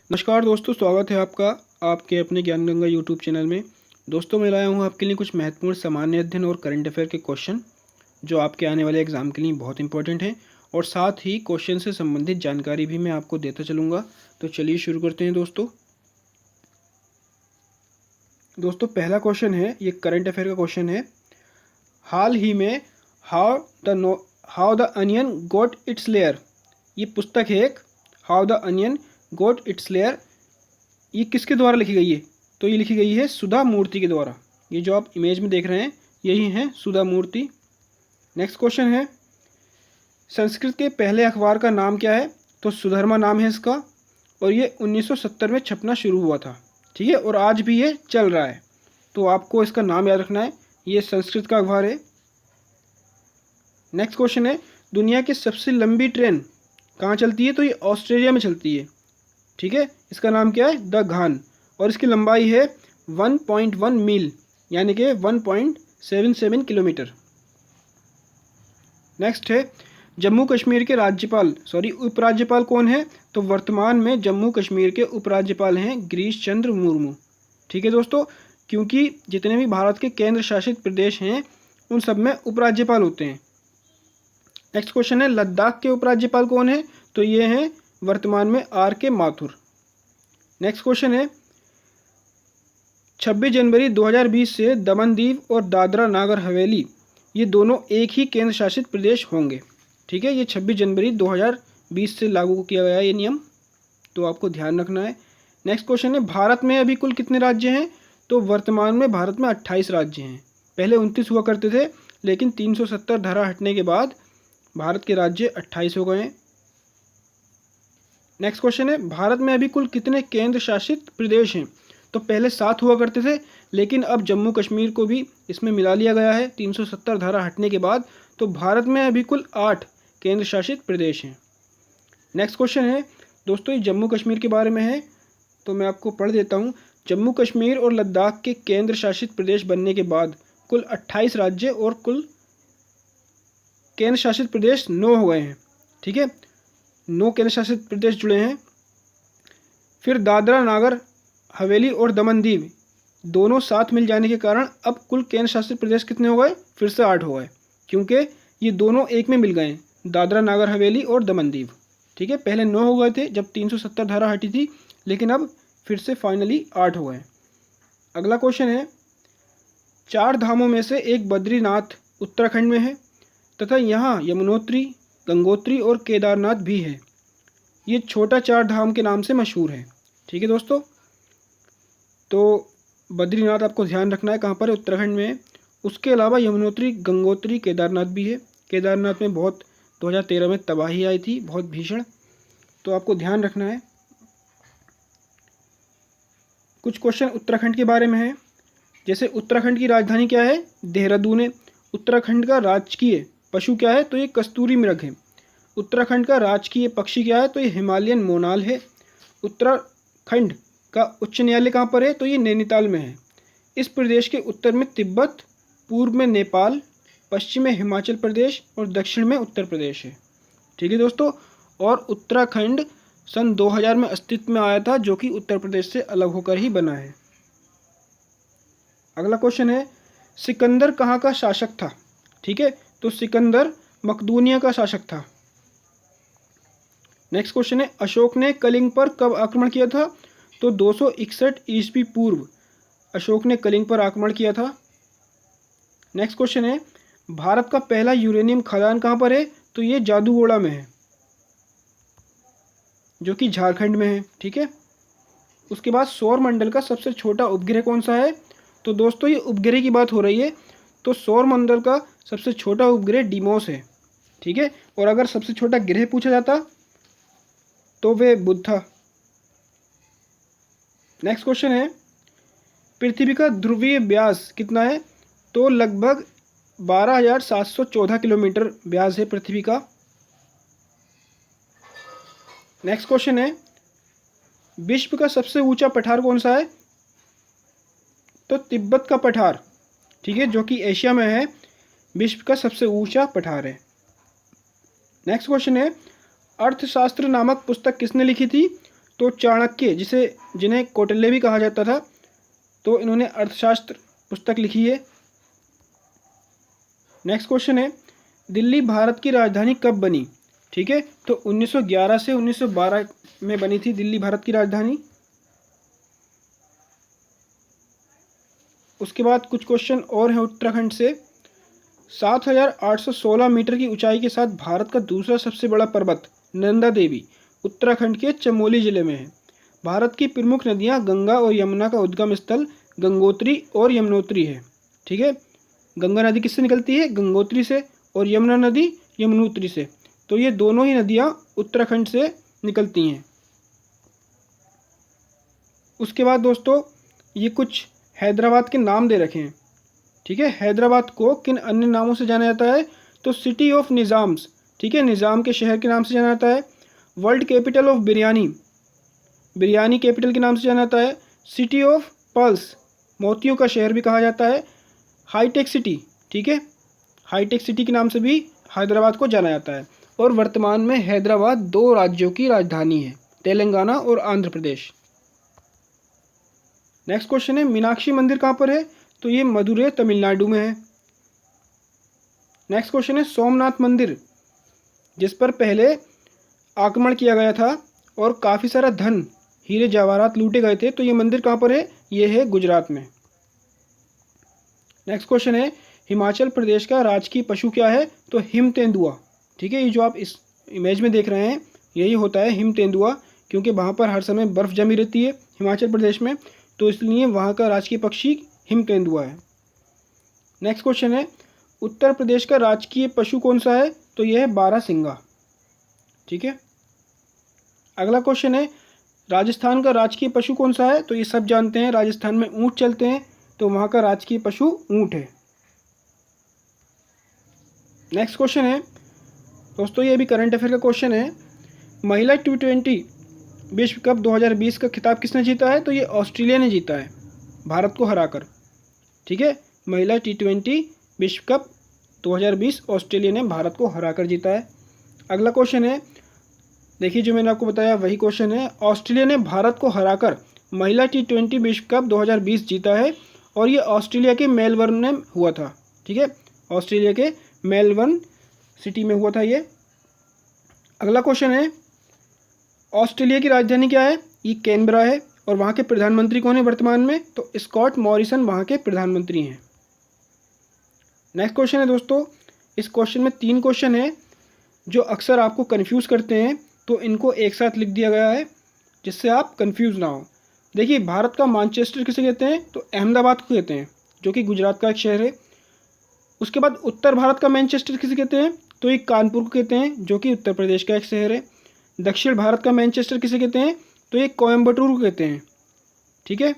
नमस्कार दोस्तों, स्वागत है आपका आपके अपने ज्ञान गंगा यूट्यूब चैनल में। दोस्तों, मैं लाया हूँ आपके लिए कुछ महत्वपूर्ण सामान्य अध्ययन और करंट अफेयर के क्वेश्चन जो आपके आने वाले एग्जाम के लिए बहुत इंपॉर्टेंट हैं, और साथ ही क्वेश्चन से संबंधित जानकारी भी मैं आपको देता चलूँगा। तो चलिए शुरू करते हैं दोस्तों, पहला क्वेश्चन है, ये करंट अफेयर का क्वेश्चन है। हाल ही में how the onion got its layer, ये पुस्तक है एक, how the onion got its layer. ये किसके द्वारा लिखी गई है? तो ये लिखी गई है सुधा मूर्ति के द्वारा। ये जो आप इमेज में देख रहे हैं यही हैं सुधा मूर्ति। नेक्स्ट क्वेश्चन है, संस्कृत के पहले अखबार का नाम क्या है? तो सुधर्मा नाम है इसका, और ये 1970 में छपना शुरू हुआ था। ठीक है, और आज भी ये चल रहा है, तो आपको इसका नाम याद रखना है। ये संस्कृत का अखबार है। नेक्स्ट क्वेश्चन है, दुनिया की सबसे लंबी ट्रेन कहाँ चलती है? तो ये ऑस्ट्रेलिया में चलती है। ठीक है, इसका नाम क्या है? द घान, और इसकी लंबाई है 1.1 मील, यानी कि 1.77 किलोमीटर। नेक्स्ट है, जम्मू कश्मीर के उपराज्यपाल कौन है? तो वर्तमान में जम्मू कश्मीर के उपराज्यपाल हैं गिरीश चंद्र मुर्मू। ठीक है दोस्तों, क्योंकि जितने भी भारत के केंद्र शासित प्रदेश हैं उन सब में उपराज्यपाल होते हैं। नेक्स्ट क्वेश्चन है, लद्दाख के उपराज्यपाल कौन है? तो ये हैं वर्तमान में R.K. माथुर। नेक्स्ट क्वेश्चन है, 26 जनवरी 2020 से दमन दीव और दादरा नागर हवेली ये दोनों एक ही केंद्र शासित प्रदेश होंगे। ठीक है, ये 26 जनवरी 2020 से लागू किया गया है ये नियम, तो आपको ध्यान रखना है। नेक्स्ट क्वेश्चन है, भारत में अभी कुल कितने राज्य हैं? तो वर्तमान में भारत में 28 राज्य हैं। पहले 29 हुआ करते थे, लेकिन 370 धारा हटने के बाद भारत के राज्य 28 हो गए हैं। नेक्स्ट क्वेश्चन है, भारत में अभी कुल कितने केंद्र शासित प्रदेश हैं? तो पहले 7 हुआ करते थे, लेकिन अब जम्मू कश्मीर को भी इसमें मिला लिया गया है 370 धारा हटने के बाद, तो भारत में अभी कुल 8 केंद्र शासित प्रदेश हैं। नेक्स्ट क्वेश्चन है दोस्तों, ये जम्मू कश्मीर के बारे में है, तो मैं आपको पढ़ देता हूँ। जम्मू कश्मीर और लद्दाख के केंद्र शासित प्रदेश बनने के बाद कुल 28 राज्य और कुल केंद्र शासित प्रदेश 9 हो गए हैं। ठीक है, 9 केंद्र शासित प्रदेश जुड़े हैं। फिर दादरा नागर हवेली और दमन दीव दोनों साथ मिल जाने के कारण अब कुल केंद्र शासित प्रदेश कितने हो गए? फिर से 8 हो गए, क्योंकि ये दोनों एक में मिल गए, दादरा नागर हवेली और दमन दीव। ठीक है, पहले 9 हो गए थे जब 370 धारा हटी थी, लेकिन अब फिर से फाइनली 8 हो गए। अगला क्वेश्चन है, 4 धामों में से एक बद्रीनाथ उत्तराखंड में है, तथा यहाँ यमुनोत्री, गंगोत्री और केदारनाथ भी है। ये छोटा 4 धाम के नाम से मशहूर है। ठीक है दोस्तों, तो बद्रीनाथ आपको ध्यान रखना है कहाँ पर है? उत्तराखंड में है। उसके अलावा यमुनोत्री, गंगोत्री, केदारनाथ भी है। केदारनाथ में बहुत 2013 में तबाही आई थी, बहुत भीषण, तो आपको ध्यान रखना है। कुछ क्वेश्चन उत्तराखंड के बारे में है, जैसे उत्तराखंड की राजधानी क्या है? देहरादून है। उत्तराखंड का राजकीय पशु क्या है? तो ये कस्तूरी मृग है। उत्तराखंड का राजकीय पक्षी क्या है? तो ये हिमालयन मोनाल है। उत्तराखंड का उच्च न्यायालय कहाँ पर है? तो ये नैनीताल में है। इस प्रदेश के उत्तर में तिब्बत, पूर्व में नेपाल, पश्चिम में हिमाचल प्रदेश और दक्षिण में उत्तर प्रदेश है। ठीक है दोस्तों, और उत्तराखंड सन 2000 में अस्तित्व में आया था, जो कि उत्तर प्रदेश से अलग होकर ही बना है। अगला क्वेश्चन है, सिकंदर कहाँ का शासक था? ठीक है, तो सिकंदर मकदूनिया का शासक था। नेक्स्ट क्वेश्चन है, अशोक ने कलिंग पर कब आक्रमण किया था? तो 261 ईस्वी पूर्व अशोक ने कलिंग पर आक्रमण किया था। नेक्स्ट क्वेश्चन है, भारत का पहला यूरेनियम खदान कहाँ पर है? तो ये जादूगोड़ा में है, जो कि झारखंड में है। ठीक है, उसके बाद सौर मंडल का सबसे छोटा उपग्रह कौन सा है? तो दोस्तों, ये उपग्रह की बात हो रही है, तो सौर मंडल का सबसे छोटा उपग्रह डिमोस है। ठीक है, और अगर सबसे छोटा ग्रह पूछा जाता तो वे बुध था। नेक्स्ट क्वेश्चन है, पृथ्वी का ध्रुवीय व्यास कितना है? तो लगभग 12,714 किलोमीटर व्यास है पृथ्वी का। नेक्स्ट क्वेश्चन है, विश्व का सबसे ऊंचा पठार कौन सा है? तो तिब्बत का पठार। ठीक है, जो कि एशिया में है, विश्व का सबसे ऊंचा पठार है। नेक्स्ट क्वेश्चन है, अर्थशास्त्र नामक पुस्तक किसने लिखी थी? तो चाणक्य, जिन्हें कौटिल्य भी कहा जाता था, तो इन्होंने अर्थशास्त्र पुस्तक लिखी है। नेक्स्ट क्वेश्चन है, दिल्ली भारत की राजधानी कब बनी? ठीक है, तो 1911 से 1912 में बनी थी दिल्ली भारत की राजधानी। उसके बाद कुछ क्वेश्चन और हैं उत्तराखंड से। 7,816 मीटर की ऊंचाई के साथ भारत का दूसरा सबसे बड़ा पर्वत नंदा देवी उत्तराखंड के चमोली जिले में है। भारत की प्रमुख नदियां गंगा और यमुना का उद्गम स्थल गंगोत्री और यमुनोत्री है। ठीक है, गंगा नदी किससे निकलती है? गंगोत्री से, और यमुना नदी यमुनोत्री से। तो ये दोनों ही नदियां उत्तराखंड से निकलती हैं। उसके बाद दोस्तों ये कुछ हैदराबाद के नाम दे रखे हैं। ठीक है, हैदराबाद को किन अन्य नामों से जाना जाता है? तो सिटी ऑफ निज़ाम्स, ठीक है, निज़ाम के शहर के नाम से जाना जाता है। World capital of biryani, biryani capital के नाम से जाना जाता है। सिटी ऑफ पर्ल्स, मोतियों का शहर भी कहा जाता है। हाईटेक सिटी, ठीक है, हाईटेक सिटी के नाम से भी हैदराबाद को जाना जाता है। और वर्तमान में हैदराबाद 2 राज्यों की राजधानी है, तेलंगाना और आंध्र प्रदेश। नेक्स्ट क्वेश्चन है, मीनाक्षी मंदिर कहाँ पर है? तो ये मदुरै तमिलनाडु में है। नेक्स्ट क्वेश्चन है, सोमनाथ मंदिर, जिस पर पहले आक्रमण किया गया था और काफ़ी सारा धन, हीरे जवाहरात लूटे गए थे, तो ये मंदिर कहाँ पर है? ये है गुजरात में। नेक्स्ट क्वेश्चन है, हिमाचल प्रदेश का राजकीय पशु क्या है? तो हिम तेंदुआ। ठीक है, ये जो आप इस इमेज में देख रहे हैं यही होता है हिम तेंदुआ, क्योंकि वहाँ पर हर समय बर्फ़ जमी रहती है हिमाचल प्रदेश में, तो इसलिए वहाँ का राजकीय पक्षी हिम तेंदुआ है। नेक्स्ट क्वेश्चन है, उत्तर प्रदेश का राजकीय पशु कौन सा है? तो यह है बारहसिंगा। ठीक है, अगला क्वेश्चन है, राजस्थान का राजकीय पशु कौन सा है? तो ये सब जानते हैं, राजस्थान में ऊँट चलते हैं, तो वहाँ का राजकीय पशु ऊँट है। नेक्स्ट क्वेश्चन है दोस्तों, ये भी करंट अफेयर का क्वेश्चन है, महिला T20 विश्व कप 2020 का खिताब किसने जीता है? तो ये ऑस्ट्रेलिया ने जीता है, भारत को हराकर। ठीक है, महिला T20 विश्व कप 2020 ऑस्ट्रेलिया ने भारत को हराकर जीता है। अगला क्वेश्चन है, देखिए जो मैंने आपको बताया वही क्वेश्चन है, ऑस्ट्रेलिया ने भारत को हराकर महिला T20 विश्व कप 2020 जीता है, और ये ऑस्ट्रेलिया के मेलबर्न में हुआ था। ठीक है, ऑस्ट्रेलिया के मेलबर्न सिटी में हुआ था ये। अगला क्वेश्चन है, ऑस्ट्रेलिया की राजधानी क्या है? ये कैनबरा है, और वहाँ के प्रधानमंत्री कौन है वर्तमान में? तो स्कॉट मॉरिसन वहाँ के प्रधानमंत्री हैं। नेक्स्ट क्वेश्चन है दोस्तों, इस क्वेश्चन में 3 क्वेश्चन है जो अक्सर आपको कंफ्यूज करते हैं, तो इनको एक साथ लिख दिया गया है जिससे आप कंफ्यूज ना हो। देखिए, भारत का मैनचेस्टर किसे कहते हैं? तो अहमदाबाद को कहते हैं, जो कि गुजरात का एक शहर है। उसके बाद उत्तर भारत का मैनचेस्टर किसे कहते हैं? तो ये कानपुर को कहते हैं, जो कि उत्तर प्रदेश का एक शहर है। दक्षिण भारत का मैनचेस्टर किसे कहते हैं? तो ये कोयम्बटूर को कहते हैं। ठीक है,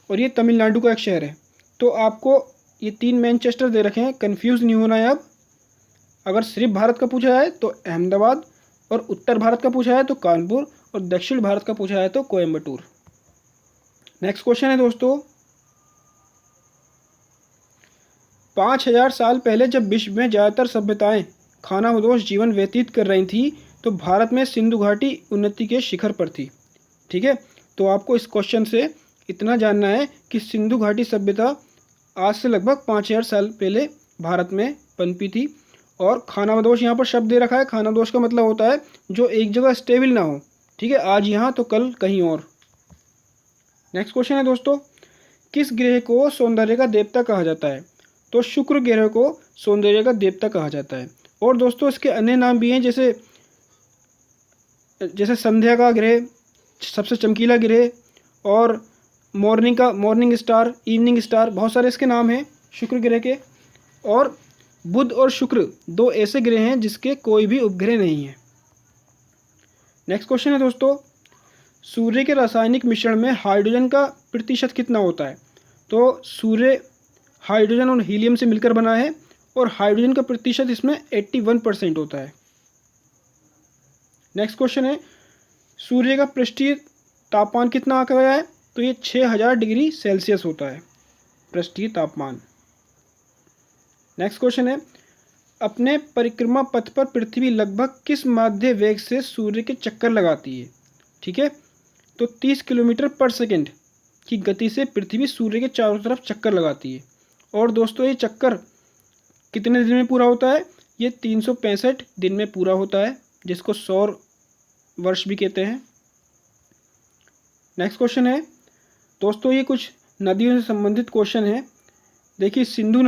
और ये तमिलनाडु का एक शहर है। तो आपको ये 3 मैनचेस्टर दे रखे हैं, कंफ्यूज नहीं होना है अब। अगर सिर्फ भारत का पूछा है तो अहमदाबाद, और उत्तर भारत का पूछा है तो कानपुर, और दक्षिण भारत का पूछा है तो कोयम्बटूर। नेक्स्ट क्वेश्चन है दोस्तों, 5000 साल पहले जब विश्व में ज़्यादातर सभ्यताएं खानाबदोश जीवन व्यतीत कर रही थी, तो भारत में सिंधु घाटी उन्नति के शिखर पर थी। ठीक है, तो आपको इस क्वेश्चन से इतना जानना है कि सिंधु घाटी सभ्यता आज से लगभग 5000 साल पहले भारत में पनपी थी। और खानाबदोश यहाँ पर शब्द दे रखा है, खानाबदोश का मतलब होता है जो एक जगह स्टेबल ना हो। ठीक है, आज यहाँ तो कल कहीं और। नेक्स्ट क्वेश्चन है दोस्तों, किस ग्रह को सौंदर्य का देवता कहा जाता है? तो शुक्र ग्रह को सौंदर्य का देवता कहा जाता है। और दोस्तों इसके अन्य नाम भी हैं, जैसे संध्या का ग्रह, सबसे चमकीला ग्रह, और मॉर्निंग स्टार, इवनिंग स्टार, बहुत सारे इसके नाम हैं शुक्र ग्रह के। और बुध और शुक्र 2 ऐसे ग्रह हैं जिसके कोई भी उपग्रह नहीं है। नेक्स्ट क्वेश्चन है दोस्तों, सूर्य के रासायनिक मिश्रण में हाइड्रोजन का प्रतिशत कितना होता है? तो सूर्य हाइड्रोजन और हीलियम से मिलकर बना है, और हाइड्रोजन का प्रतिशत इसमें 81% होता है। नेक्स्ट क्वेश्चन है, सूर्य का पृष्ठीय तापमान कितना आंका गया है? तो ये 6000 डिग्री सेल्सियस होता है पृष्ठीय तापमान। नेक्स्ट क्वेश्चन है, अपने परिक्रमा पथ पर पृथ्वी लगभग किस माध्य वेग से सूर्य के चक्कर लगाती है? ठीक है, तो 30 किलोमीटर पर सेकंड की गति से पृथ्वी सूर्य के चारों तरफ चक्कर लगाती है। और दोस्तों ये चक्कर कितने दिन में पूरा होता है? ये 365 दिन में पूरा होता है, जिसको सौर वर्ष भी कहते हैं। नेक्स्ट क्वेश्चन है दोस्तों, ये कुछ नदियों से संबंधित क्वेश्चन है। देखिए सिंधु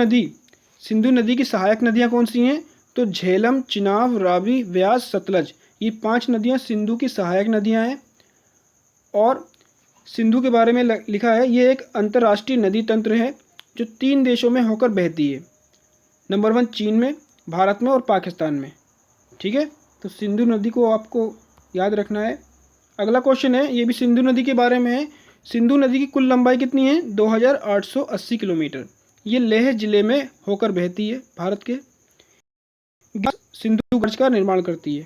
नदी की सहायक नदियाँ कौन सी हैं? तो झेलम, चिनाब, रावी, व्यास, सतलज, ये 5 नदियाँ सिंधु की सहायक नदियाँ हैं। और सिंधु के बारे में लिखा है, ये एक अंतर्राष्ट्रीय नदी तंत्र है जो 3 देशों में होकर बहती है। नंबर 1 चीन में, भारत में और पाकिस्तान में। ठीक है, तो सिंधु नदी को आपको याद रखना है। अगला क्वेश्चन है, ये भी सिंधु नदी के बारे में है। सिंधु नदी की कुल लंबाई कितनी है? 2880 किलोमीटर। ये लेह जिले में होकर बहती है भारत के। सिंधु घाटी का निर्माण करती है।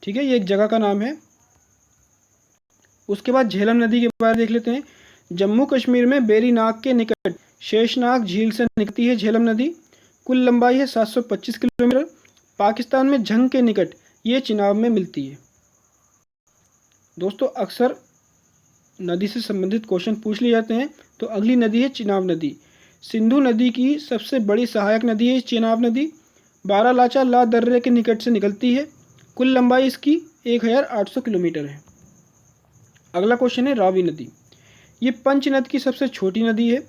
ठीक है, ये एक जगह का नाम है। उसके बाद झेलम नदी के बारे में देख लेते हैं। जम्मू कश्मीर में बेरीनाग के निकट शेषनाग झील से निकलती है झेलम नदी। कुल लंबाई है 725 किलोमीटर। पाकिस्तान में झंग के निकट ये चिनाब में मिलती है। दोस्तों अक्सर नदी से संबंधित क्वेश्चन पूछ लिए जाते हैं। तो अगली नदी है चिनाब नदी। सिंधु नदी की सबसे बड़ी सहायक नदी है चिनाब नदी। बारालाचा ला दर्रे के निकट से निकलती है। कुल लंबाई इसकी 1800 किलोमीटर है। अगला क्वेश्चन है रावी नदी। ये पंचनद की सबसे छोटी नदी है।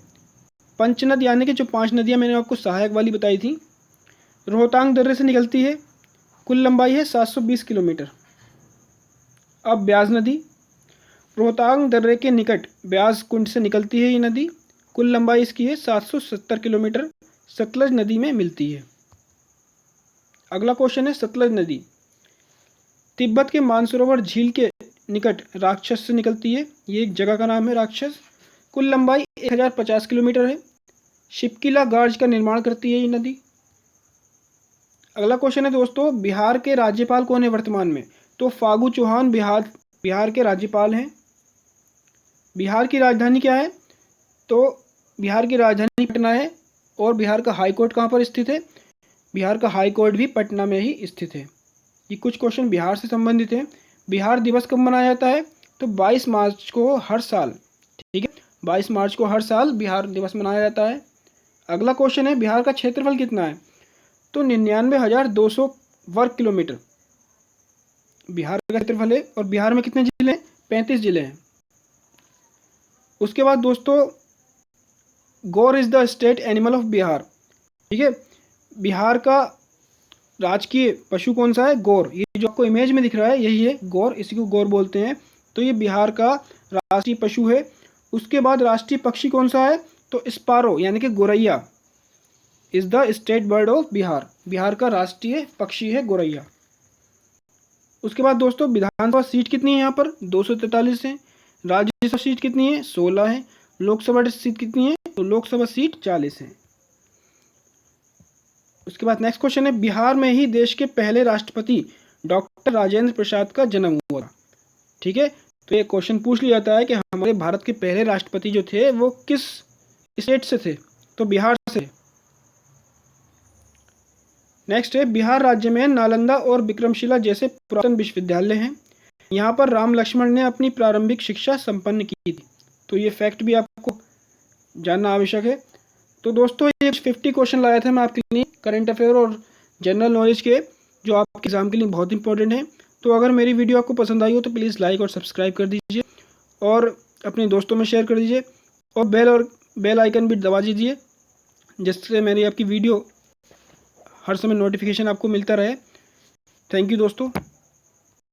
पंचनद यानी कि जो 5 नदियाँ मैंने आपको सहायक वाली बताई थी, रोहतांग दर्रे से निकलती है। कुल लंबाई है 720 किलोमीटर। अब ब्यास नदी, रोहतांग दर्रे के निकट ब्यास कुंड से निकलती है ये नदी। कुल लंबाई इसकी है 770 किलोमीटर। सतलज नदी में मिलती है। अगला क्वेश्चन है सतलज नदी। तिब्बत के मानसरोवर झील के निकट राक्षस से निकलती है। ये एक जगह का नाम है राक्षस। कुल लंबाई 1050 किलोमीटर है। शिपकिला गार्ज का निर्माण करती है ये नदी। अगला क्वेश्चन है दोस्तों, बिहार के राज्यपाल कौन है वर्तमान में? तो फागू चौहान बिहार के राज्यपाल हैं। बिहार की राजधानी क्या है? तो बिहार की राजधानी पटना है। और बिहार का हाई कोर्ट कहाँ पर स्थित है? बिहार का हाई कोर्ट भी पटना में ही स्थित है। ये कुछ क्वेश्चन बिहार से संबंधित हैं। बिहार दिवस कब मनाया जाता है? तो 22 मार्च को हर साल। ठीक है, 22 मार्च को हर साल बिहार दिवस मनाया जाता है। अगला क्वेश्चन है, बिहार का क्षेत्रफल कितना है? तो 99,200 वर्ग किलोमीटर बिहार का क्षेत्रफल है। और बिहार में कितने जिले हैं? 35 जिले हैं। उसके बाद दोस्तों, gaur is the state animal of Bihar. ठीक है, बिहार का राजकीय पशु कौन सा है? गौर। ये जो आपको इमेज में दिख रहा है यही है गौर, इसी को गौर बोलते हैं। तो ये बिहार का राष्ट्रीय पशु है। उसके बाद राष्ट्रीय पक्षी कौन सा है? तो स्पारो यानी कि गोरैया is the state bird of Bihar. Bihar का राष्ट्रीय पक्षी है गोरैया। उसके बाद दोस्तों, विधानसभा सीट कितनी है यहाँ पर? 243 है। राज्यसभा सीट कितनी है? 16 है। लोकसभा सीट कितनी है? तो लोकसभा सीट 40 है। उसके बाद नेक्स्ट क्वेश्चन है, बिहार में ही देश के पहले राष्ट्रपति डॉक्टर राजेंद्र प्रसाद का जन्म हुआ था। ठीक है, तो ये क्वेश्चन पूछ लिया जाता है कि हमारे भारत के पहले राष्ट्रपति जो थे वो किस स्टेट से थे? तो बिहार से। नेक्स्ट है, बिहार राज्य में नालंदा और विक्रमशिला जैसे पुरातन विश्वविद्यालय हैं। यहाँ पर राम लक्ष्मण ने अपनी प्रारंभिक शिक्षा संपन्न की थी। तो ये फैक्ट भी आपको जानना आवश्यक है। तो दोस्तों ये 50 क्वेश्चन लाया था मैं आपके लिए करंट अफेयर और जनरल नॉलेज के, जो आपके एग्जाम के लिए बहुत इंपॉर्टेंट है। तो अगर मेरी वीडियो आपको पसंद आई हो तो प्लीज़ लाइक और सब्सक्राइब कर दीजिए और अपने दोस्तों में शेयर कर दीजिए और बेल आइकन भी दबा दीजिए, जिससे मेरी आपकी वीडियो हर समय नोटिफिकेशन आपको मिलता रहे। थैंक यू दोस्तों।